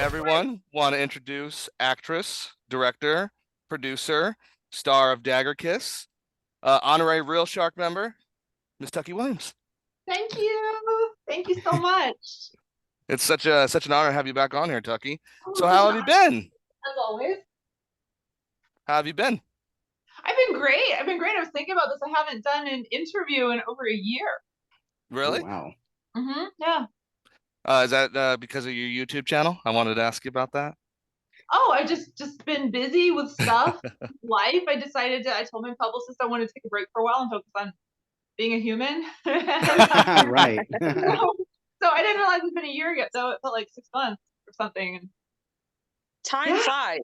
everyone. Want to introduce actress, director, producer, star of Dagger Kiss, honorary Real Shark member, Miss Tucky Williams. Thank you. Thank you so much. It's such an honor to have you back on here, Tucky. Oh, So such how an have you honor, been? as always. How have you been? I've been great. I was thinking about this. I haven't done an interview in over a year. Oh, Really? wow. Yeah. Is that because of your YouTube channel? I wanted to ask you about that. Oh, I just been busy with stuff, life. I told my publicist I wanted to take a break for a while and focus on being a human. Right. So I didn't realize it's been a year yet, so it felt like 6 months or something. And Time flies.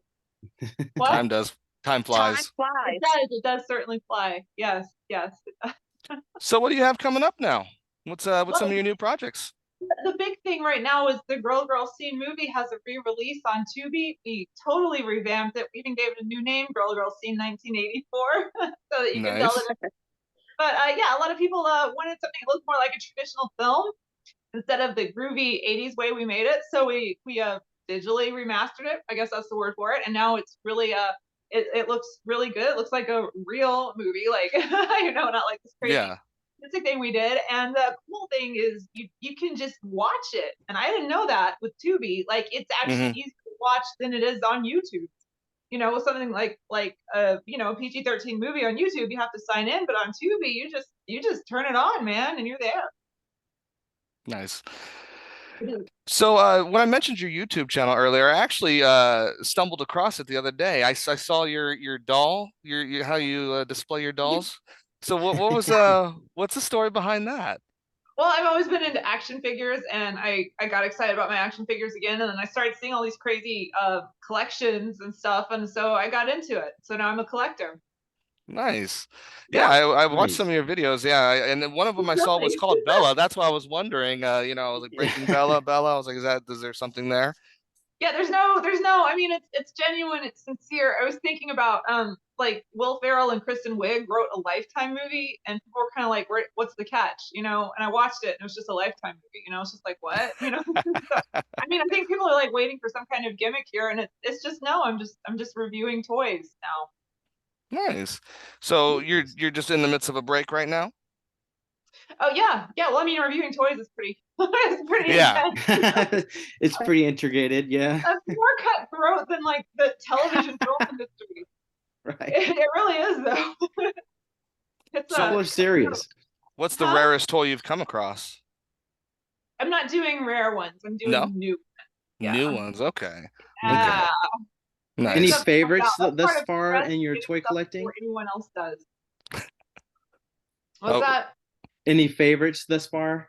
what? Time flies. Time flies. It does certainly fly. Yes. So what do you have coming up now? What's some of your new projects? The big thing right now is the Girl Scene movie has a re-release on Tubi. We totally revamped it. We even gave it a new name, Girl Scene 1984, so that you can tell it. But yeah, a lot of people wanted something that looked more like a traditional film instead of the groovy 80s way we made it. So we digitally remastered it. I guess that's the word for it. And now it's really it looks really good. It looks like a real movie, like not like this crazy thing we did. And the cool thing is you can just watch it. And I didn't know that with Tubi. Like it's actually easier to watch than it is on YouTube. With something like a PG-13 movie on YouTube, you have to sign in, but on Tubi, you just turn it on, man, and you're there. Nice. So when I mentioned your YouTube channel earlier, I actually stumbled across it the other day. I saw your doll, your how you display your dolls. So what was what's the story behind that? Well, I've always been into action figures, and I got excited about my action figures again, and then I started seeing all these crazy collections and stuff, and so I got into it. So now I'm a collector. Nice. Yeah, I watched some of your videos. Yeah, and then one of them I saw was called Bella. That's why I was wondering. I was like Breaking Bella. I was like, is there something there? Yeah, there's no. I mean, it's genuine. It's sincere. I was thinking about like Will Ferrell and Kristen Wiig wrote a Lifetime movie, and people were kind of like, "What's the catch?" And I watched it, and it was just a Lifetime movie. It's just like what. So, I mean, I think people are like waiting for some kind of gimmick here, and it's just no. I'm just reviewing toys now. Nice. So you're just in the midst of a break right now? Oh yeah. Well, I mean, reviewing toys is pretty. It's pretty. Intense. It's pretty integrated. Yeah. It's more cutthroat than like the television film industry. Right. It really is though. It's so serious. What's the rarest toy you've come across? I'm not doing rare ones. I'm doing new ones. New ones. Okay. Okay. Nice. Any favorites thus far in your toy collecting? Anyone else does. What's that? Any favorites thus far?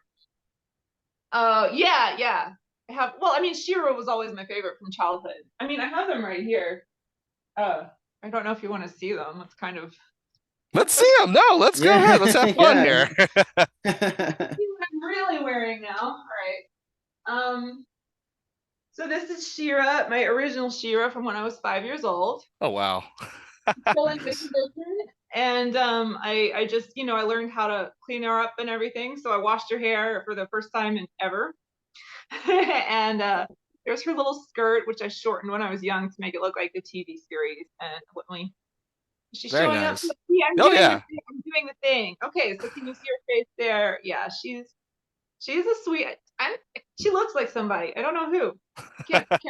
Yeah. I have. Well, I mean, She-Ra was always my favorite from childhood. I mean, I have them right here. I don't know if you want to see them. It's kind of. Let's see them. No, let's go ahead. Let's have fun here. See what I'm really wearing now. All right. So this is She-Ra, my original She-Ra from when I was 5 years old. Oh wow. Still in good condition. And I just I learned how to clean her up and everything. So I washed her hair for the first time in ever. And there's her little skirt, which I shortened when I was young to make it look like the TV series. And she's showing up. See, I'm doing the thing. Okay, so can you see her face there? Yeah, she's a sweet. She looks like somebody. I don't know who. Can't put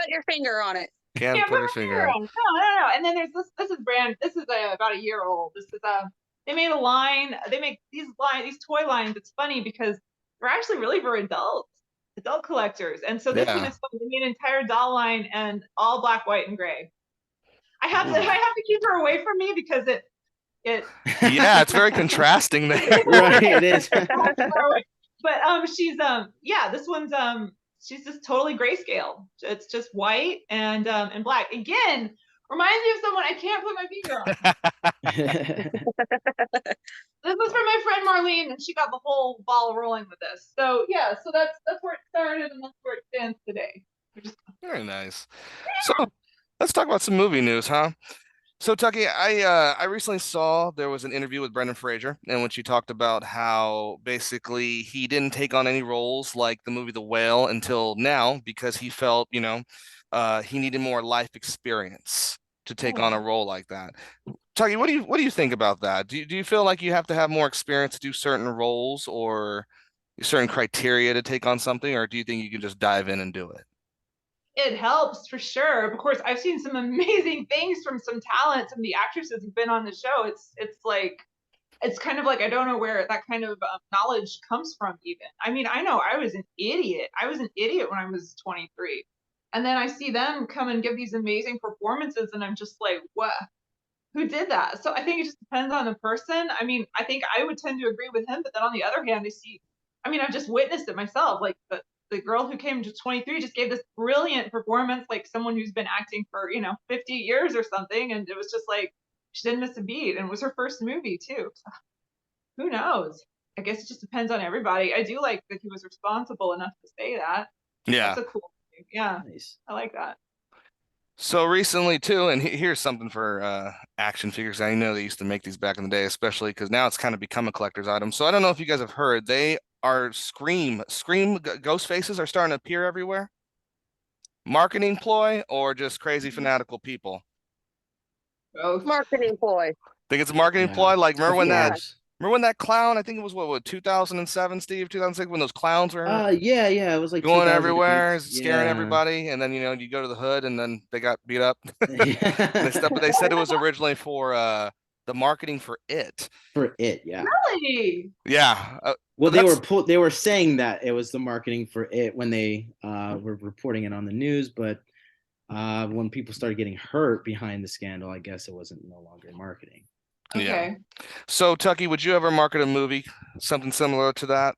your finger on it. Can't put your finger on. No. And then there's this. This is brand. This is about a year old. This is They made a line. They make these toy lines. It's funny because they're actually really for adult collectors. And so this one is fun. They made an entire doll line and all black, white, and gray. I have to keep her away from me because it. Yeah, it's very contrasting there. Right, it is. But this one's she's just totally grayscale. It's just white and black. Again, reminds me of someone I can't put my finger on. This was from my friend Marlene, and she got the whole ball rolling with this. So yeah, so that's where it started, and that's where it stands today. Very nice. So let's talk about some movie news, huh? So Tucky, I recently saw there was an interview with Brendan Fraser, in which he talked about how basically he didn't take on any roles like the movie The Whale until now because he felt, he needed more life experience to take on a Oh. role like that. Tucky, what do you think about that? Do you feel like you have to have more experience to do certain roles or certain criteria to take on something, or do you think you can just dive in and do it? It helps for sure. Of course, I've seen some amazing things from some talent, some of the actresses who've been on the show. It's like it's kind of like I don't know where that kind of knowledge comes from even. I mean, I know I was an idiot. I was an idiot when I was 23. And then I see them come and give these amazing performances and I'm just like, what? Who did that? So I think it just depends on the person. I mean, I think I would tend to agree with him, but then on the other hand, I mean, I've just witnessed it myself. Like the girl who came to 23 just gave this brilliant performance, like someone who's been acting for, 50 years or something. And it was just like, she didn't miss a beat. And it was her first movie too. So who knows? I guess it just depends on everybody. I do like that he was responsible enough to say that. That's Yeah. a cool thing. Yeah, Nice. I like that. So recently too, and here's something for action figures. I know they used to make these back in the day, especially because now it's kind of become a collector's item. So I don't know if you guys have heard, they are ghost faces are starting to appear everywhere. Marketing ploy or just crazy fanatical people? Both. Marketing ploy. Think it's a marketing Yeah, ploy? Like of Yeah. course. remember when that clown? I think it was what 2007, Steve, 2006, when those clowns were Yeah, it was like going 2008. everywhere, scaring Yeah. everybody, and then you go to the hood, and then they got beat up. But they said it Yeah. was originally for the marketing for it. For it, yeah. Really? Yeah, Well, that's they were saying that it was the marketing for it when they were reporting it on the news, but when people started getting hurt behind the scandal, I guess it wasn't no longer marketing. yeah. Okay. So Tucky, would you ever market a movie, something similar to that? Of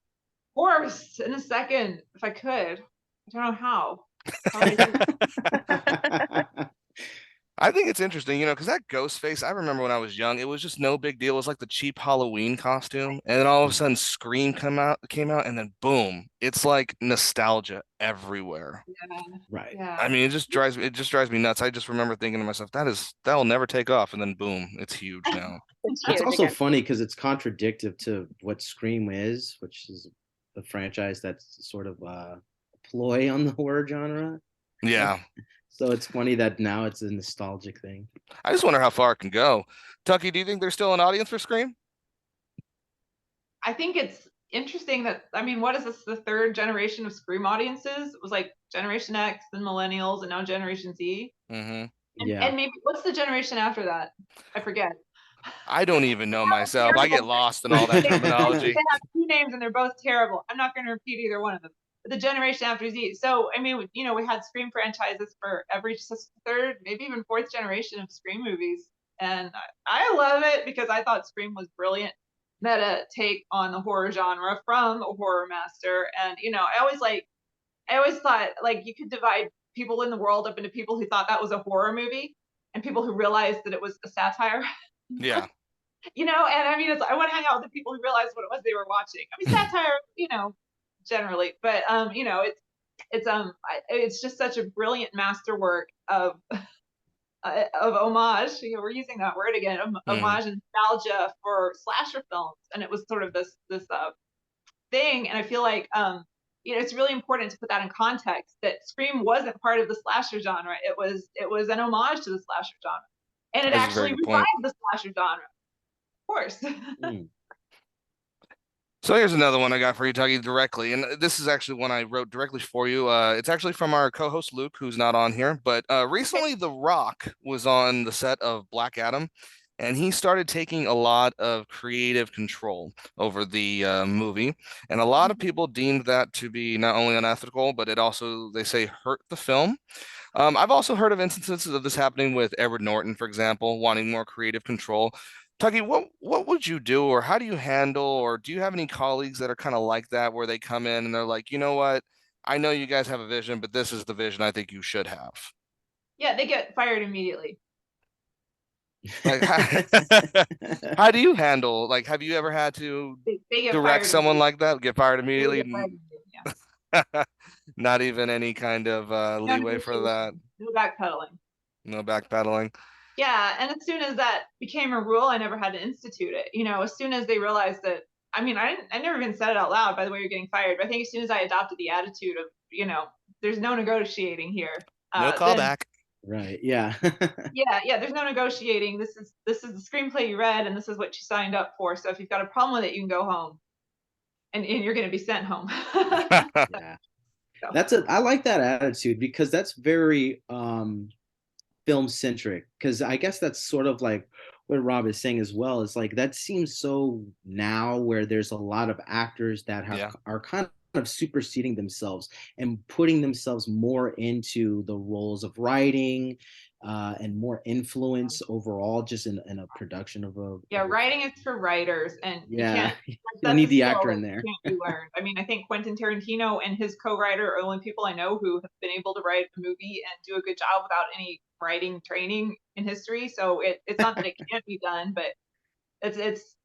course, in a second, if I could. I don't know how. How would I do I think it's interesting, because that ghost face, I remember when I was young, it was just no big deal. It was like the cheap Halloween costume. And then all of a sudden Scream came out, and then boom, it's like nostalgia everywhere. that? Right. Yeah. I mean, it just drives me nuts. I just remember thinking to myself, that'll never take off, and then boom, it's huge now. It's It's huge also again. funny because it's contradictory to what Scream is, which is a franchise that's sort of a ploy on the horror genre. Yeah. So it's funny that now it's a nostalgic thing. I just wonder how far it can go. Tucky, do you think there's still an audience for Scream? I think it's interesting that I mean, what is this? The third generation of Scream audiences? It was like Generation X, then Millennials, and now Generation Z. Hmm. Yeah. And maybe what's the generation after that? I forget. I don't even know myself. I get Terrible. lost in all that terminology. They have two names and they're both terrible. I'm not going to repeat either one of them. But the generation after Z. So I mean, we had Scream franchises for every third, maybe even fourth generation of Scream movies, and I love it because I thought Scream was brilliant meta take on the horror genre from a horror master. And I always thought like you could divide people in the world up into people who thought that was a horror movie and people who realized that it was a satire. Yeah. And I mean, I want to hang out with the people who realized what it was they were watching. I mean, satire, generally, but it's just such a brilliant masterwork of homage. We're using that word again, Mm. homage and nostalgia for slasher films, and it was sort of this thing. And I feel like it's really important to put that in context that Scream wasn't part of the slasher genre. It was an homage to the slasher genre, and it That's a very actually good point. revived the slasher genre. Of course. Mm. So here's another one I got for you, Dougie, directly. And this is actually one I wrote directly for you. It's actually from our co-host Luke, who's not on here. But recently, The Rock was on the set of Black Adam, and he started taking a lot of creative control over the movie. And a lot of people deemed that to be not only unethical, but it also, they say, hurt the film. I've also heard of instances of this happening with Edward Norton, for example, wanting more creative control. Tuggy, what would you do, or how do you handle, or do you have any colleagues that are kind of like that, where they come in and they're like, you know what, I know you guys have a vision, but this is the vision I think you should have. Yeah, they get fired immediately. Like, how do you handle? Like, have you ever had to They get direct fired someone immediately. like that, get fired They immediately? get fired immediately. Not even any kind of Yeah. No leeway for negotiation. that. No backpedaling. No backpedaling. Yeah, and as soon as that became a rule, I never had to institute it. You know, as soon as they realized that, I mean, I never even said it out loud, by the way, you're getting fired. But I think as soon as I adopted the attitude of, there's no negotiating here, No then callback. Right. Yeah. yeah, there's no negotiating. This is the screenplay you read, and this is what you signed up for. So if you've got a problem with it, you can go home, and you're going to be sent home. Yeah. So. I like that attitude because that's very film centric, because I guess that's sort of like what Rob is saying as well. Is like that seems so now, where there's a lot of actors that Yeah. are kind of superseding themselves and putting themselves more into the roles of writing, and more influence overall, just in a production of Yeah, of a writing is for writers, and you yeah. can't. You don't That's a need the skill actor that in there. can't be learned. I mean, I think Quentin Tarantino and his co-writer are the only people I know who have been able to write a movie and do a good job without any writing training in history. So it's not that it can't be done, but it's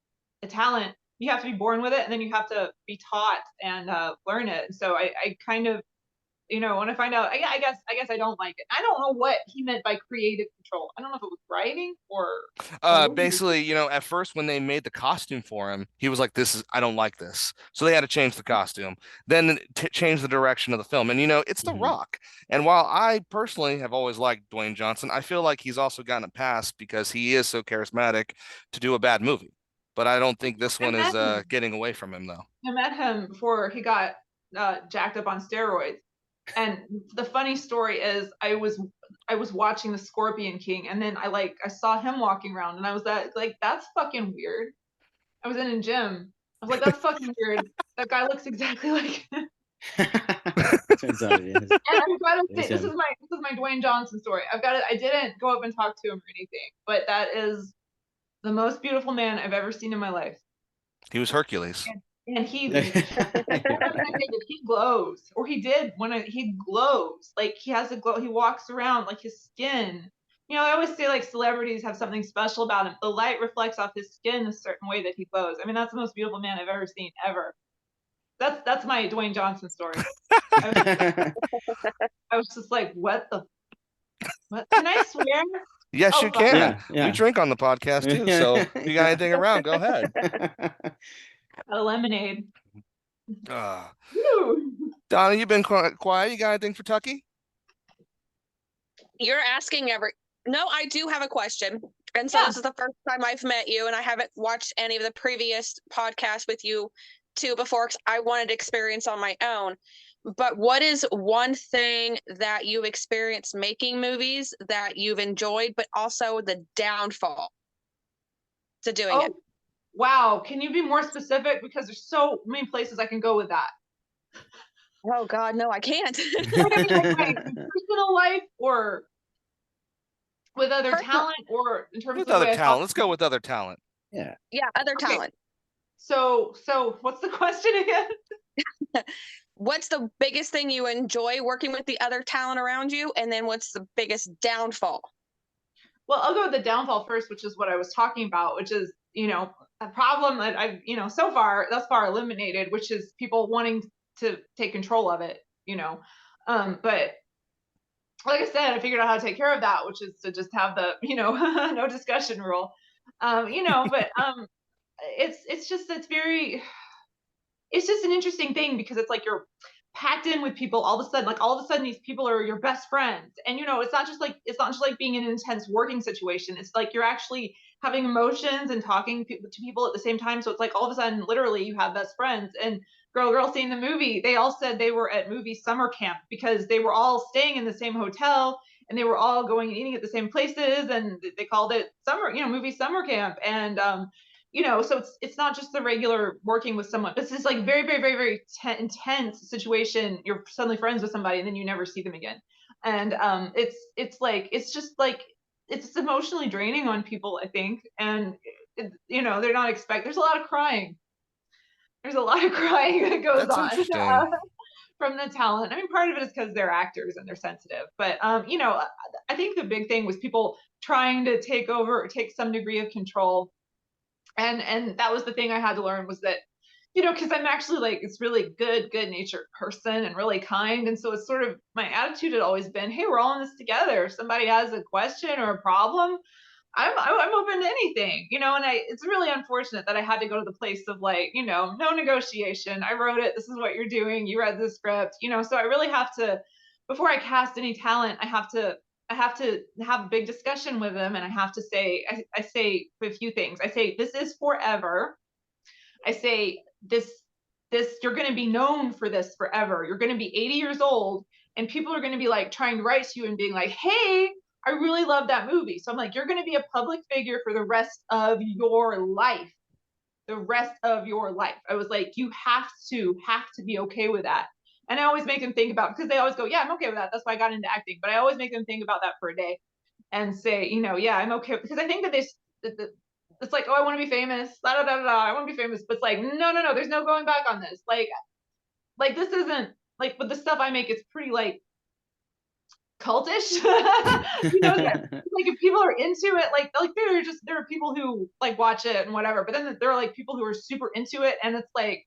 a talent. You have to be born with it, and then you have to be taught and learn it. So I kind of, when I find out, I guess I don't like it. I don't know what he meant by creative control. I don't know if it was writing or what he was Basically, at first when they made the costume for him, he was like, I don't like this. So they had to change the costume, then change the direction of the film. And, it's The Mhm. Rock. And while I personally have always liked Dwayne Johnson, I feel like he's also gotten a pass because he is so charismatic to do a bad movie. But I don't think this I one is met him. getting away from him, though. I met him before he got jacked up on steroids. And the funny story is, I was watching the Scorpion King, and then I saw him walking around, and I was like, that's fucking weird. I was in a gym. I was like, that's fucking weird. That guy looks exactly like him. Turns out it is. And I've got to It say, is this him. is my Dwayne Johnson story. I didn't go up and talk to him or anything, but that is the most beautiful man I've ever seen in my life. He was Hercules. And Yeah, right. he glows, or he did he glows. Like he has a glow. He walks around like his skin. I always say like celebrities have something special about him. The light reflects off his skin a certain way that he glows. I mean, that's the most beautiful man I've ever seen ever. That's my Dwayne Johnson story. I was, I was just like, what? Can I swear? Yes, you Oh fuck. can. Yeah, We yeah. drink on the podcast too. So if you got anything around, go ahead. A lemonade. Uh, Woo. Donna, you've been quiet. You got anything for Tucky? You're asking No, I do have a question. And so Yeah. this is the first time I've met you, and I haven't watched any of the previous podcasts with you too before, because I wanted experience on my own. But what is one thing that you've experienced making movies that you've enjoyed, but also the downfall to doing it? Wow. Can you be more specific? Because there's so many places I can go with that. Oh God, no, I can't. Like, I mean, like my personal life, or with other Personal. talent, or in terms With of the way other I talent. thought. Let's go with other talent. Yeah. Yeah, other Okay. talent. So what's the question again? What's the biggest thing you enjoy working with the other talent around you? And then what's the biggest downfall? Well, I'll go with the downfall first, which is what I was talking about, which is, a problem that I've, thus far eliminated, which is people wanting to take control of it, but like I said, I figured out how to take care of that, which is to just have the, no discussion rule. But it's just an interesting thing, because it's like you're packed in with people all of a sudden. Like all of a sudden these people are your best friends, and it's not just like being in an intense working situation. It's like you're actually having emotions and talking to people at the same time. So it's like all of a sudden literally you have best friends. And girl seeing the movie, they all said they were at movie summer camp because they were all staying in the same hotel, and they were all going and eating at the same places, and they called it summer, movie summer camp. And so it's not just the regular working with someone. This is like very, very, very, very intense situation. You're suddenly friends with somebody, and then you never see them again. And it's just like it's emotionally draining on people, I think. And they're not there's a lot of crying. There's a lot of crying that goes That's on interesting. from the talent. I mean, part of it is because they're actors and they're sensitive, but I think the big thing was people trying to take over or take some degree of control. And that was the thing I had to learn, was that you know, because I'm actually like, it's really good natured person and really kind. And so it's sort of my attitude had always been, hey, we're all in this together. If somebody has a question or a problem, I'm open to anything, you know, and it's really unfortunate that I had to go to the place of like, you know, no negotiation. I wrote it. This is what you're doing. You read the script, you know, so I really have to, before I cast any talent, I have to have a big discussion with them. And I have to say, I say a few things. I say, this is forever. I say, you're going to be known for this forever. You're going to be 80 years old and people are going to be like trying to write to you and being like, hey, I really love that movie. So I'm like, you're going to be a public figure for the rest of your life. The rest of your life. I was like, you have to be okay with that. And I always make them think about, because they always go, yeah, I'm okay with that. That's why I got into acting. But I always make them think about that for a day and say, you know, yeah, I'm okay. Because I think that it's like, oh, I want to be famous. Da, da, da, da, I want to be famous. But it's like, no, there's no going back on this. Like this isn't like with the stuff I make, it's pretty like cultish. You know, like if people are into it, like there are people who like watch it and whatever, but then there are like people who are super into it, and it's like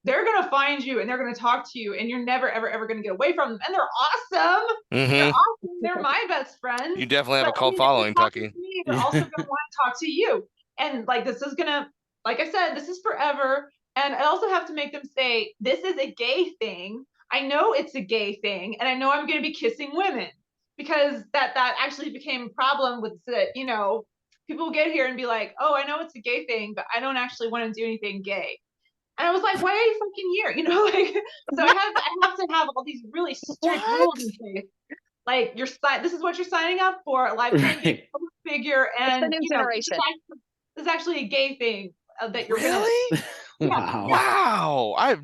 they're gonna find you and they're gonna talk to you, and you're never ever gonna get away from them, and they're awesome. They're awesome. They're my best friends. You definitely have But a cult I mean, if following, they talk to Tucky. me, they're also gonna want to talk to you, and like this is gonna, like I said, this is forever. And I also have to make them say, this is a gay thing. I know it's a gay thing, and I know I'm going to be kissing women, because that actually became a problem with the, you know, people get here and be like, oh, I know it's a gay thing, but I don't actually want to do anything gay. And I was like, why are you fucking here? You know, like, so I have to have all these really strict rules in place. Like this is what you're signing up for, a lifetime Right. public figure, and new you know, generation. this is actually a gay thing that you're Really? Wow. Wow.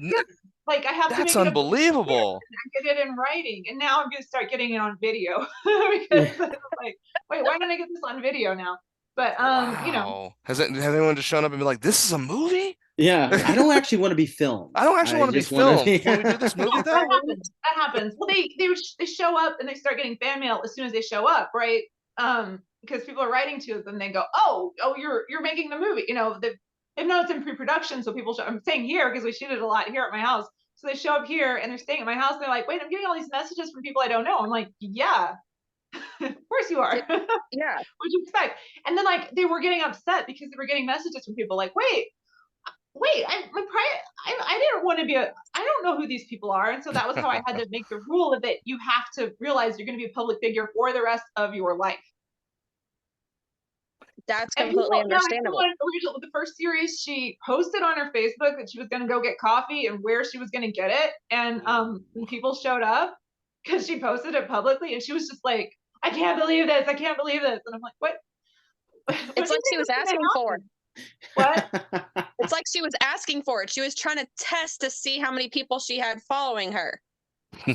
like I have to That's make it a unbelievable. get it in writing, and now I'm gonna start getting it on video because like, wait, why don't I get this on video now? But you know, Wow. Has anyone just shown up and been like, this is a movie? Yeah, I don't actually want to be filmed. I don't actually want to be just want to filmed. Can we do this movie yeah, then? that happens. Well, they show up and they start getting fan mail as soon as they show up, right? Because people are writing to them, they go, oh, you're making the movie. You know, they've known it's in pre-production, so people I'm saying here because we shoot it a lot here at my house. So they show up here and they're staying at my house. And they're like, wait, I'm getting all these messages from people I don't know. I'm like, yeah, of course you are. Yeah. What'd you expect? And then like they were getting upset because they were getting messages from people like, wait, I didn't want to be I don't know who these people are. And so that was how I had to make the rule of that you have to realize you're going to be a public figure for the rest of your life. That's completely understandable. The first series, she posted on her Facebook that she was going to go get coffee and where she was going to get it. And when people showed up, because she posted it publicly, and she was just like, I can't believe this. I can't believe this. And I'm like, what? It's like she was asking for it. What? It's like she was asking for it. She was trying to test to see how many people she had following her.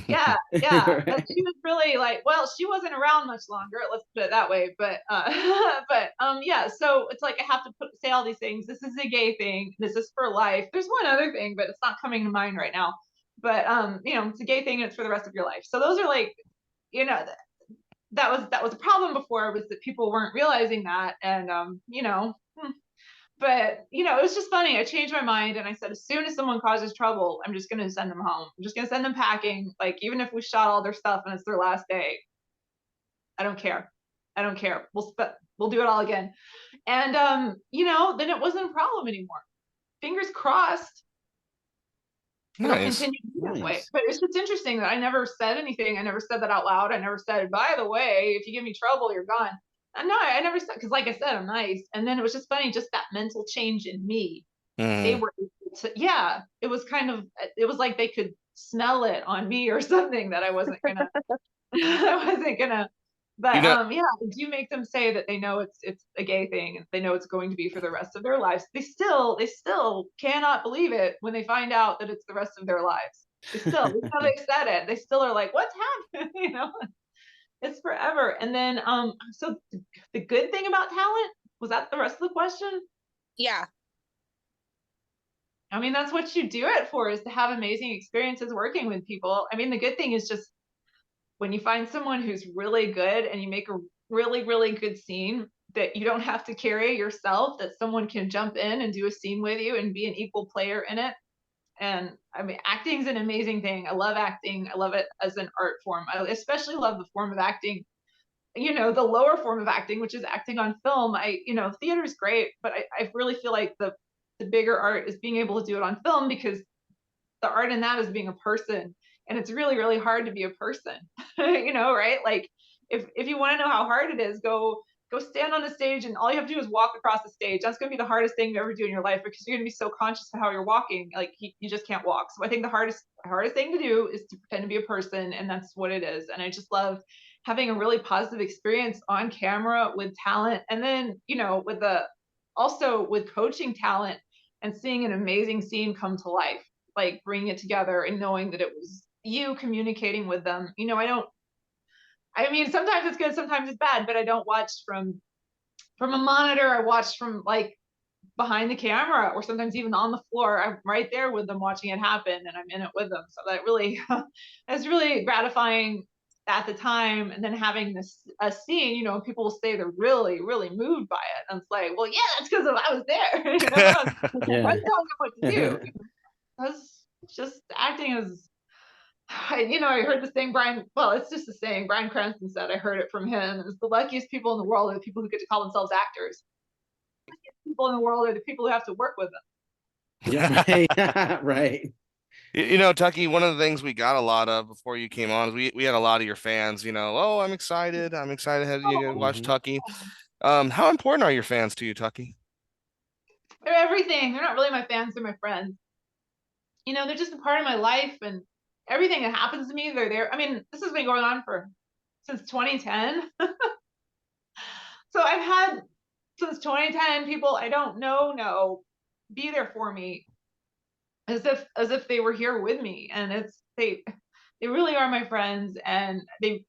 Yeah. And she was really like, well, she wasn't around much longer, let's put it that way. But yeah, so it's like I have to say all these things. This is a gay thing. This is for life. There's one other thing, but it's not coming to mind right now. But you know, it's a gay thing and it's for the rest of your life. So those are like, you know, that was a problem before, was that people weren't realizing that. And you know, but you know, it was just funny. I changed my mind and I said, as soon as someone causes trouble, I'm just gonna send them home. I'm just gonna send them packing. Like, even if we shot all their stuff and it's their last day, I don't care. We'll do it all again. And you know, then it wasn't a problem anymore. Fingers crossed. It'll continue that way. But it's just interesting that I never said anything. I never said that out loud. I never said, by the way, if you give me trouble, you're gone. And no, I never said, because like I said, I'm nice. And then it was just funny, just that mental change in me. They were able to, yeah, it was kind of, it was like they could smell it on me or something, that I wasn't gonna, but yeah, do make them say that they know it's a gay thing, and they know it's going to be for the rest of their lives. They still cannot believe it when they find out that it's the rest of their lives. That's how they said it. They still are like, what's happening? You know, it's forever. And then so the good thing about talent, was that the rest of the question? Yeah. I mean, that's what you do it for, is to have amazing experiences working with people. I mean, the good thing is just when you find someone who's really good and you make a really, really good scene that you don't have to carry yourself, that someone can jump in and do a scene with you and be an equal player in it. And I mean, acting is an amazing thing. I love acting. I love it as an art form. I especially love the form of acting, the lower form of acting, which is acting on film. Theater is great, but I really feel like the bigger art is being able to do it on film, because the art in that is being a person. And it's really, really hard to be a person, right? Like if you want to know how hard it is, go stand on the stage, and all you have to do is walk across the stage. That's going to be the hardest thing you ever do in your life, because you're going to be so conscious of how you're walking. Like you just can't walk. So I think the hardest thing to do is to pretend to be a person, and that's what it is. And I just love having a really positive experience on camera with talent, and then also with coaching talent and seeing an amazing scene come to life, like bringing it together and knowing that it was you communicating with them. I mean, sometimes it's good, sometimes it's bad, but I don't watch from a monitor. I watch from like behind the camera, or sometimes even on the floor. I'm right there with them watching it happen, and I'm in it with them. So that really that's really gratifying at the time. And then having a scene, people will say they're really, really moved by it. And it's like, well, yeah, that's because I was there. Yeah. I don't know what to do. Because just acting is, I heard the saying, it's just the saying Bryan Cranston said. I heard it from him. It's the luckiest people in the world are the people who get to call themselves actors. The luckiest people in the world are the people who have to work with them. Yeah, right. Right. Tucky, one of the things we got a lot of before you came on, we had a lot of your fans, oh, I'm excited to have you Oh, watch Mhm. Tucky. How important are your fans to you, Tucky? they're everything. They're not really my fans, they're my friends. They're just a part of my life, and everything that happens to me, they're there. I mean, this has been going on since 2010. So I've had, since 2010, people I don't know be there for me, as if they were here with me. And they really are my friends, and they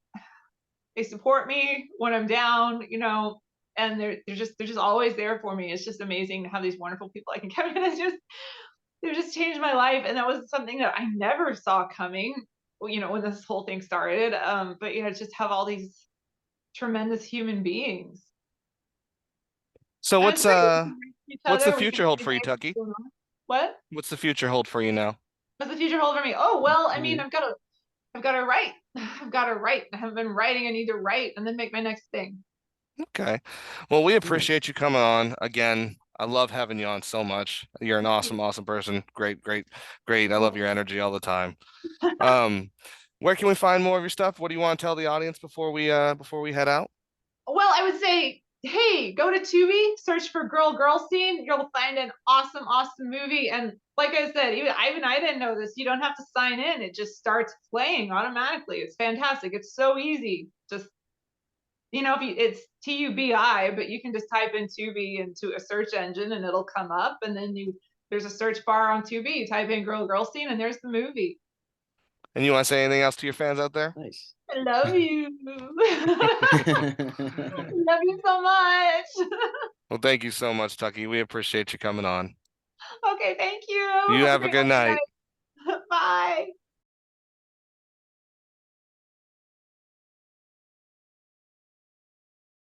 support me when I'm down, and they're just always there for me. It's just amazing to have these wonderful people I can count. They've just changed my life, and that was something that I never saw coming, when this whole thing started. But just have all these tremendous human beings. So And it's great to each what's the other. We future hold for you, communicate what's Tucky? going on. What? What's the future hold for you now? What's the future hold for me? Oh well, I mean, Mhm. I've got to write. I've got to write. I haven't been writing. I need to write and then make my next thing. Okay. Well, we Nice. appreciate you coming on again. I love having you on so much. You're an awesome, awesome person. Great, great, great. I love your energy all the time. Um, where can we find more of your stuff? What do you want to tell the audience before we head out? Well, I would say, hey, go to Tubi, search for Girl Scene. You'll find an awesome, awesome movie. And like I said, even I didn't know this. You don't have to sign in. It just starts playing automatically. It's fantastic. It's so easy. Just it's TUBI, but you can just type in Tubi into a search engine and it'll come up. And then there's a search bar on Tubi. You type in Girl Scene, and there's the movie. And you want to say anything else to your fans out there? Nice. I love you. Love you so much. Well, thank you so much, Tucky. We appreciate you coming on. Okay, thank you. You Have a have a great good night. night. Bye.